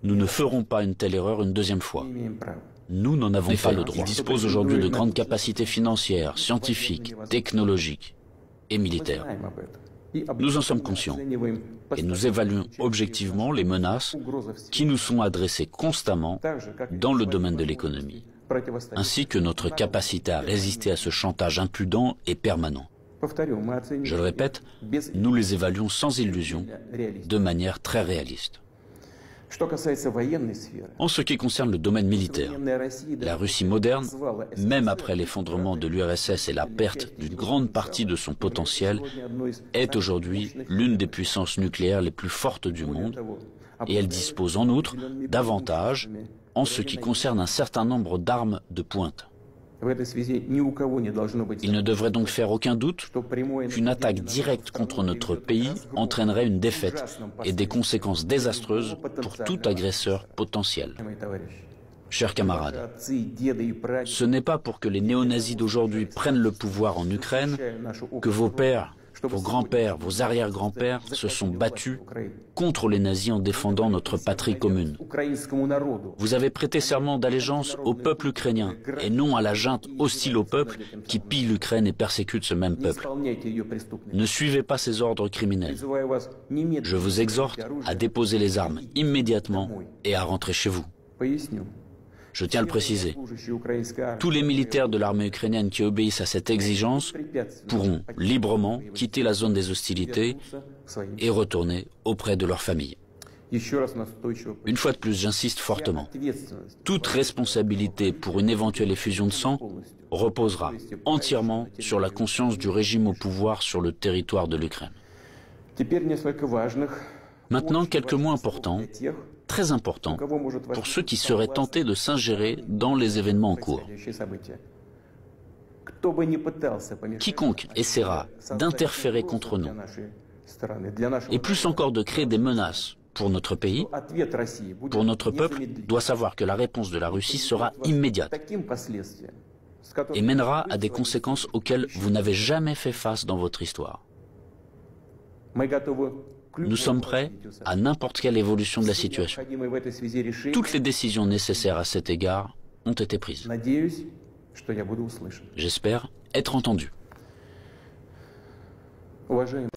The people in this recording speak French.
Nous ne ferons pas une telle erreur une deuxième fois. Nous n'en avons pas le droit. Ils disposent aujourd'hui de grandes capacités financières, scientifiques, technologiques et militaires. Nous en sommes conscients et nous évaluons objectivement les menaces qui nous sont adressées constamment dans le domaine de l'économie, ainsi que notre capacité à résister à ce chantage impudent et permanent. Je le répète, nous les évaluons sans illusion, de manière très réaliste. En ce qui concerne le domaine militaire, la Russie moderne, même après l'effondrement de l'URSS et la perte d'une grande partie de son potentiel, est aujourd'hui l'une des puissances nucléaires les plus fortes du monde, et elle dispose en outre d'avantages en ce qui concerne un certain nombre d'armes de pointe. Il ne devrait donc faire aucun doute qu'une attaque directe contre notre pays entraînerait une défaite et des conséquences désastreuses pour tout agresseur potentiel. Chers camarades, ce n'est pas pour que les néo-nazis d'aujourd'hui prennent le pouvoir en Ukraine que vos pères, vos grands-pères, vos arrière-grands-pères se sont battus contre les nazis en défendant notre patrie commune. Vous avez prêté serment d'allégeance au peuple ukrainien et non à la junte hostile au peuple qui pille l'Ukraine et persécute ce même peuple. Ne suivez pas ces ordres criminels. Je vous exhorte à déposer les armes immédiatement et à rentrer chez vous. Je tiens à le préciser, tous les militaires de l'armée ukrainienne qui obéissent à cette exigence pourront librement quitter la zone des hostilités et retourner auprès de leur famille. Une fois de plus, j'insiste fortement, toute responsabilité pour une éventuelle effusion de sang reposera entièrement sur la conscience du régime au pouvoir sur le territoire de l'Ukraine. Maintenant, quelques mots importants, très importants, pour ceux qui seraient tentés de s'ingérer dans les événements en cours. Quiconque essaiera d'interférer contre nous, et plus encore de créer des menaces pour notre pays, pour notre peuple, doit savoir que la réponse de la Russie sera immédiate et mènera à des conséquences auxquelles vous n'avez jamais fait face dans votre histoire. Nous sommes prêts à n'importe quelle évolution de la situation. Toutes les décisions nécessaires à cet égard ont été prises. J'espère être entendu.